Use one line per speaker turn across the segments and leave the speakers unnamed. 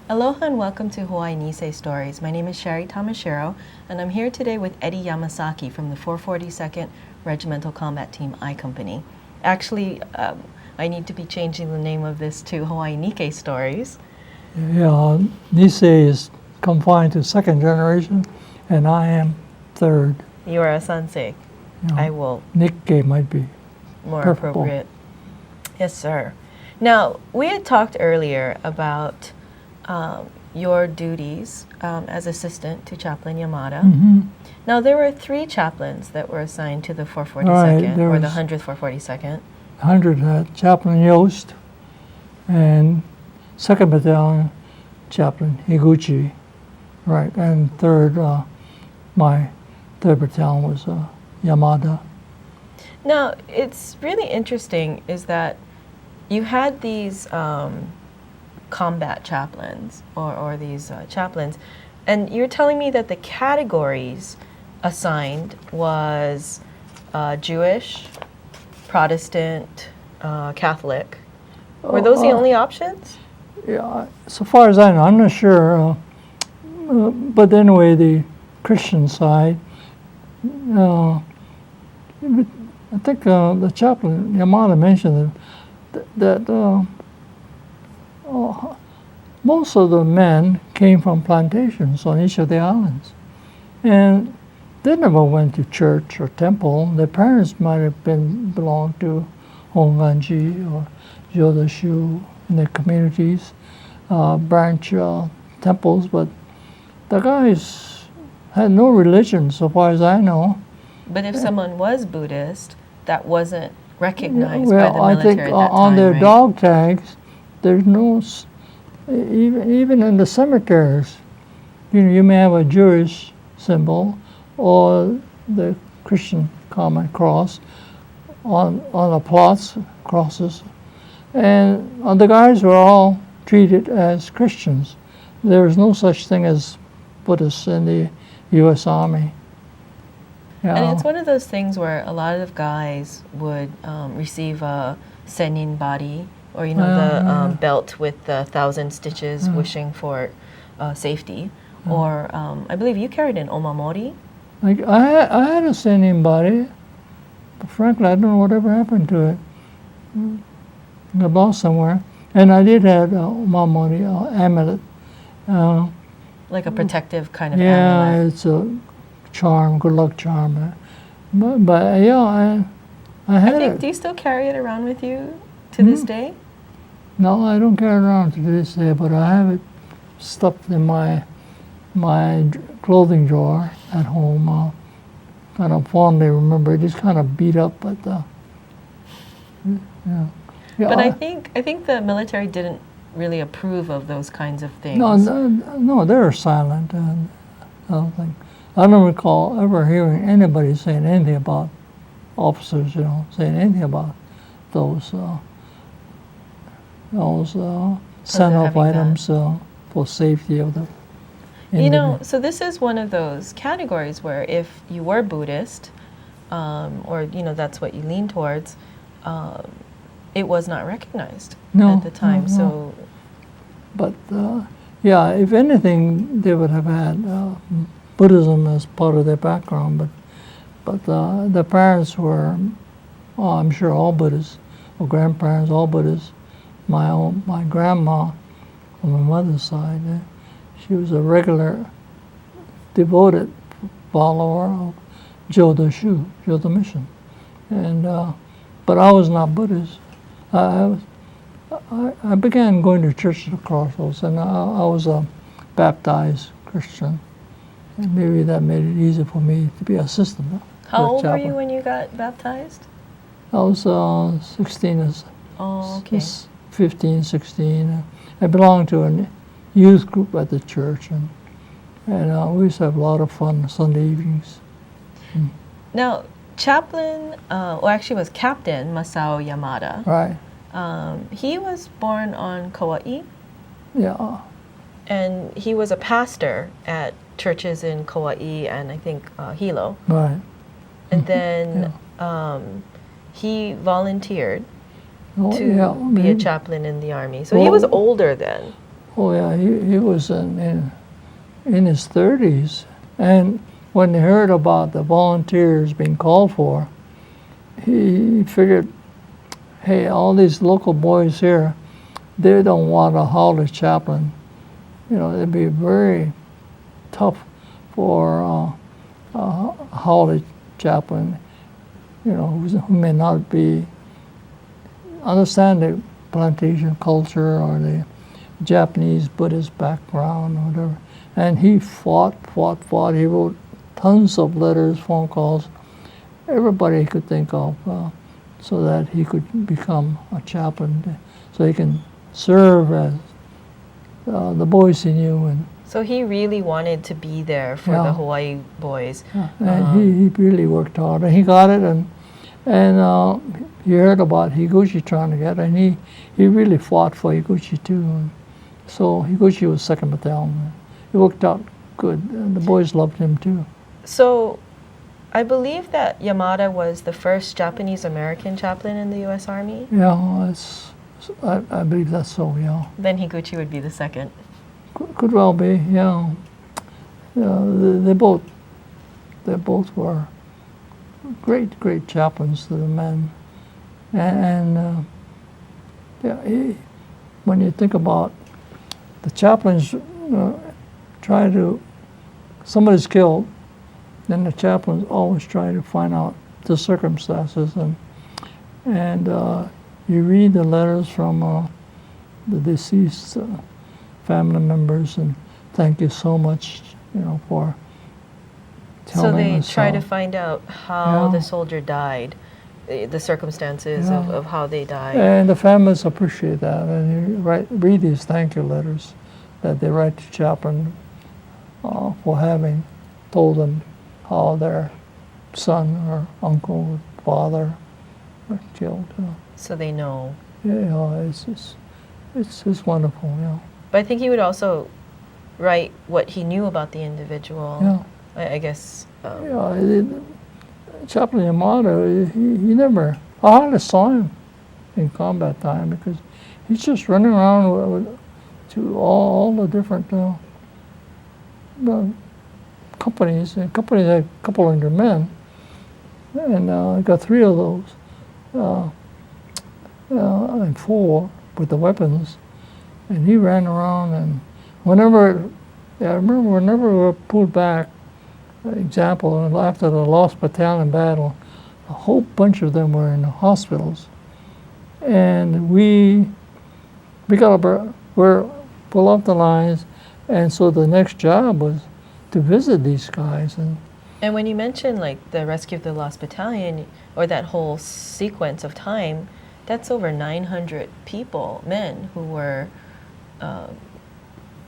Aloha and welcome to Hawaii Nisei Stories. My name is Shari Tamashiro, and I'm here today with Eddie Yamasaki from the 442nd Regimental Combat Team I Company. Actually, I need to be changing the name of this to Hawaii Nikkei Stories.
Yeah, Nisei is confined to second generation, and I am third.
You are a sansei.
You know,
I will.
Nikkei might be
More
preferable.
appropriate. Yes, sir. Now, we had talked earlier about your duties as assistant to Chaplain Yamada.
Mm-hmm.
Now, there were 3 chaplains that were assigned to the 442nd,
Right,
or the 100th 442nd.
100 Chaplain Yost, and 2nd Battalion Chaplain Higuchi. Right, and third, my 3rd Battalion was Yamada.
Now, it's really interesting is that you had these combat chaplains, or these chaplains, and you're telling me that the categories assigned was Jewish, Protestant, Catholic. Were those the only options?
Yeah, so far as I know, I'm not sure. But anyway, the Christian side, I think the chaplain Yamada mentioned that most of the men came from plantations on each of the islands, and they never went to church or temple. Their parents might have belonged to Honganji or Jodashu in their communities, branch temples, but the guys had no religion, so far as I know.
But if someone was Buddhist, that wasn't recognized
Well,
by the military
I think
at that
on
time,
their
right?
dog tags, there's no, even in the cemeteries, you may have a Jewish symbol or the Christian common cross on the plots, crosses, and the guys were all treated as Christians. There was no such thing as Buddhists in the U.S. Army. Yeah.
And it's one of those things where a lot of guys would receive a senin bari, or the belt with the 1,000 stitches, wishing for safety. Or I believe you carried an omamori.
Like I had a senin body, but frankly, I don't know whatever happened to it. I lost somewhere. And I did have a omamori amulet.
Like a protective kind of
Yeah,
amulet.
it's a charm, good luck charm. But yeah, I had it.
Do you still carry it around with you to this day?
No, I don't carry it around to this day, but I have it stuffed in my clothing drawer at home. Kind of fondly remember it. It's kind of beat up, but yeah.
But I think the military didn't really approve of those kinds of things.
No, they're silent. I don't recall ever hearing anybody saying anything about officers, saying anything about those send-off items for safety of the individual.
So this is one of those categories where if you were Buddhist, or that's what you lean towards, it was not recognized at the time.
No.
So,
but yeah, if anything, they would have had Buddhism as part of their background. But the parents were, I'm sure, all Buddhists, or grandparents, all Buddhists. My grandma, on my mother's side, she was a regular, devoted follower of Jodashu, Jodo Mission, and but I was not Buddhist. I began going to church at the Crossroads, and I was a baptized Christian, and maybe that made it easy for me to be assistant.
How old were you when you got baptized?
I was 16,
Oh, okay.
15, 16. I belonged to a youth group at the church, and we used to have a lot of fun Sunday evenings.
Now, Chaplain, actually was Captain Masao Yamada.
Right.
He was born on Kauai.
Yeah.
And he was a pastor at churches in Kauai and I think Hilo.
Right.
and then he volunteered
Oh,
to
yeah,
be a chaplain in the Army. So he was older then.
Oh yeah, he was in his 30s, and when he heard about the volunteers being called for, he figured, hey, all these local boys here, they don't want a holiday chaplain. You know, it'd be very tough for a holiday chaplain, you know, who may not be understand the plantation culture or the Japanese Buddhist background or whatever. And he fought. He wrote tons of letters, phone calls, everybody he could think of, so that he could become a chaplain, so he can serve as the boys he knew. And
so he really wanted to be there for the Hawaii boys.
And he really worked hard, and he got it. And he heard about Higuchi trying to get it, and he really fought for Higuchi too. And so Higuchi was 2nd Battalion. It worked out good, and the boys loved him too.
So I believe that Yamada was the first Japanese-American chaplain in the U.S. Army?
Yeah, I believe that's so, yeah.
Then Higuchi would be the second.
Could well be, yeah. They both were great chaplains to the men. And when you think about the chaplains, try to, somebody's killed, then the chaplains always try to find out the circumstances, and you read the letters from the deceased family members, and thank you so much, you know, for telling us.
So they try to find out how the soldier died, the circumstances of how they died.
And the families appreciate that, and you read these thank you letters that they write to chaplain for having told them how their son or uncle or father were killed.
So they know.
Yeah, it's wonderful, yeah.
But I think he would also write what he knew about the individual.
Yeah.
I guess.
Chaplain Yamada, he never, I hardly saw him in combat time because he's just running around to all the different companies. And companies had a couple hundred men, and I got 3 of those, and 4 with the weapons. And he ran around, and I remember whenever we were pulled back, example, after the Lost Battalion battle, a whole bunch of them were in the hospitals. And we were pull off the lines, and so the next job was to visit these guys.
And when you mention like the rescue of the Lost Battalion, or that whole sequence of time, that's over 900 people, men who were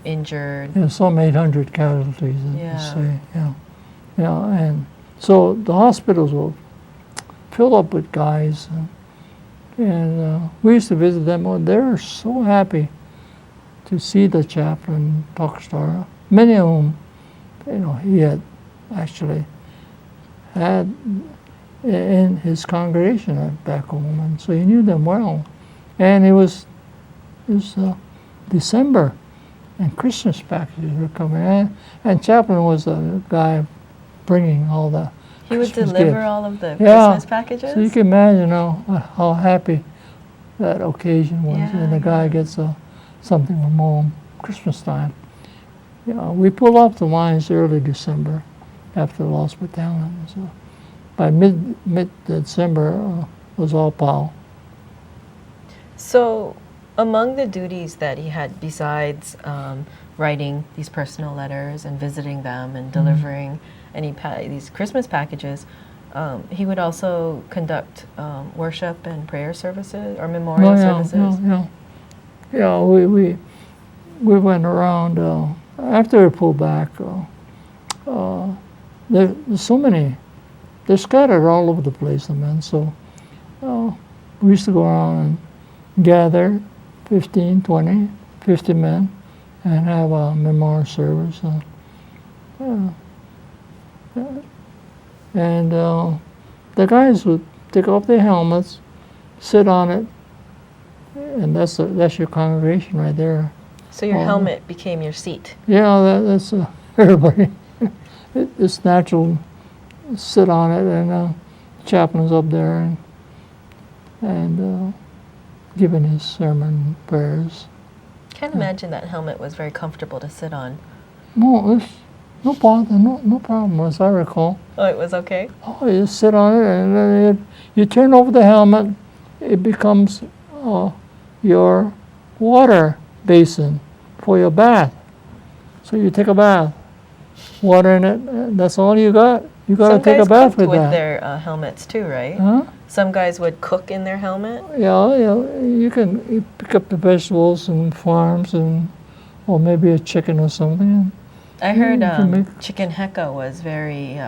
injured.
Yeah, some 800 casualties, as you say, yeah. And so the hospitals were filled up with guys, and we used to visit them. Oh, they were so happy to see the chaplain, talk star. Many of whom, you know, he had actually had in his congregation back home, and so he knew them well. And it was December, and Christmas packages were coming in, and chaplain was the guy bringing all the
He would
Christmas
deliver
gifts.
all of the Christmas packages?
So you can imagine how happy that occasion was, and the guy gets something from home, Christmas time. We pulled off the lines early December after the Lost Battalion. So by mid-December, it was all POW.
So among the duties that he had, besides writing these personal letters and visiting them and delivering these Christmas packages, he would also conduct worship and prayer services or memorial services.
Yeah, we went around after we pulled back. There's so many. They're scattered all over the place, the men. So we used to go around and gather 15, 20, 50 men and have a memorial service. And the guys would take off their helmets, sit on it, and that's your congregation right there.
So your helmet became your seat.
Yeah, that's everybody. It's natural. Sit on it, and chaplain's up there and giving his sermon prayers.
Can't imagine that helmet was very comfortable to sit on.
No, it's no bother, no problem, as I recall.
Oh, it was okay?
Oh, you just sit on it, and then you turn over the helmet, it becomes your water basin for your bath. So you take a bath, water in it, that's all you got. You got to take a bath with that. Some guys cooked
with their helmets too, right?
Huh?
Some guys would cook in their helmet?
Yeah, you pick up the vegetables and farms, or maybe a chicken or something.
I heard chicken heka was very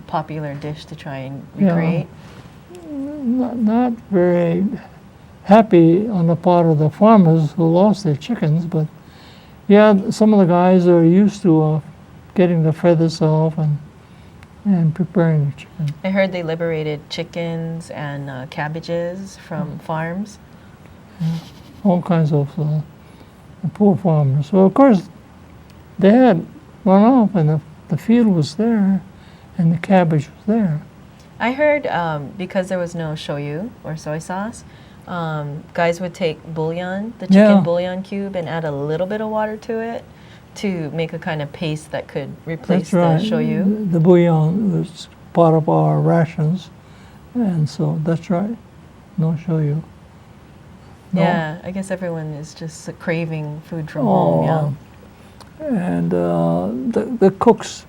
popular dish to try and recreate.
Not very happy on the part of the farmers who lost their chickens, but yeah, some of the guys are used to getting the feathers off and preparing the chicken.
I heard they liberated chickens and cabbages from farms.
Yeah, all kinds of poor farmers. Well, of course, they had run off, and the field was there, and the cabbage was there.
I heard because there was no shoyu or soy sauce, guys would take bouillon, the chicken bouillon cube, and add a little bit of water to it to make a kind of paste that could replace the shoyu.
The bouillon was part of our rations, and so that's right, no shoyu. No.
Yeah, I guess everyone is just craving food from home, yeah.
And the cooks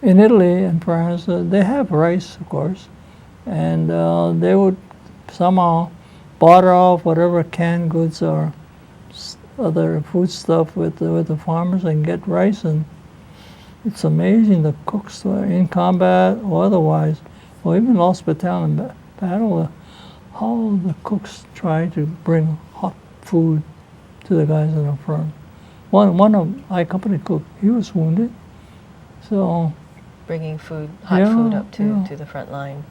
in Italy and France, they have rice, of course, and they would somehow barter off whatever canned goods or other food stuff with the farmers and get rice. And it's amazing, the cooks in combat or otherwise, or even lost battalion battle, how the cooks try to bring hot food to the guys in the front. One of my company cook, he was wounded, so
bringing food, hot food up to the front line.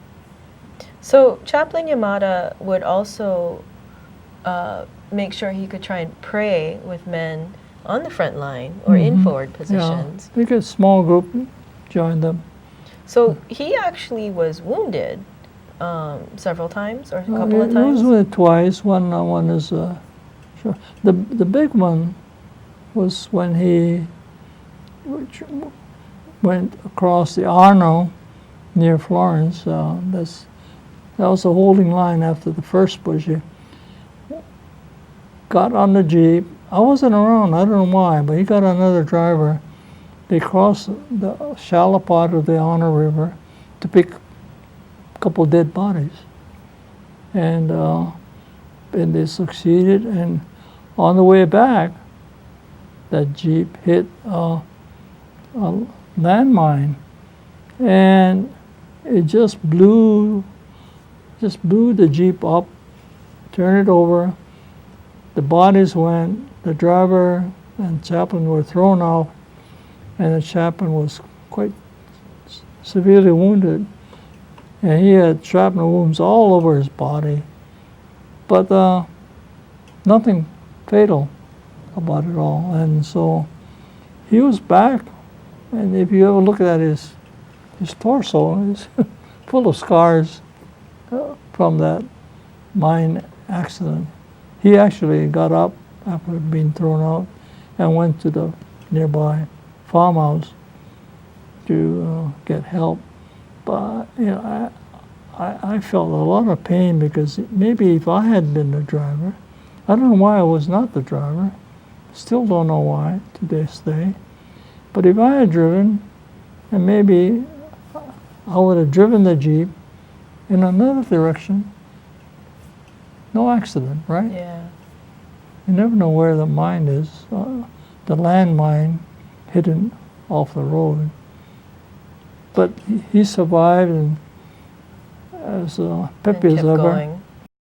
So Chaplain Yamada would also make sure he could try and pray with men on the front line or in forward positions.
Yeah, a small group joined them.
So he actually was wounded several times or a couple of times?
He was wounded twice. One is sure. The big one was when he went across the Arno near Florence. That was a holding line after the first bush. He got on the Jeep. I wasn't around, I don't know why, but he got another driver. They crossed the shallow part of the Arno River to pick a couple dead bodies. And they succeeded, and on the way back, that Jeep hit a landmine, and it just blew the Jeep up, turned it over. The bodies went, the driver and chaplain were thrown off, and the chaplain was quite severely wounded. And he had shrapnel wounds all over his body, but nothing fatal about it all. And so he was back, and if you ever look at his torso, it's full of scars from that mine accident. He actually got up after being thrown out and went to the nearby farmhouse to get help. But I felt a lot of pain because maybe if I had been the driver, I don't know why I was not the driver. Still don't know why to this day. But if I had driven, and maybe I would have driven the Jeep in another direction, no accident, right?
Yeah.
You never know where the mine is, the landmine hidden off the road. But he survived, and as peppy as ever.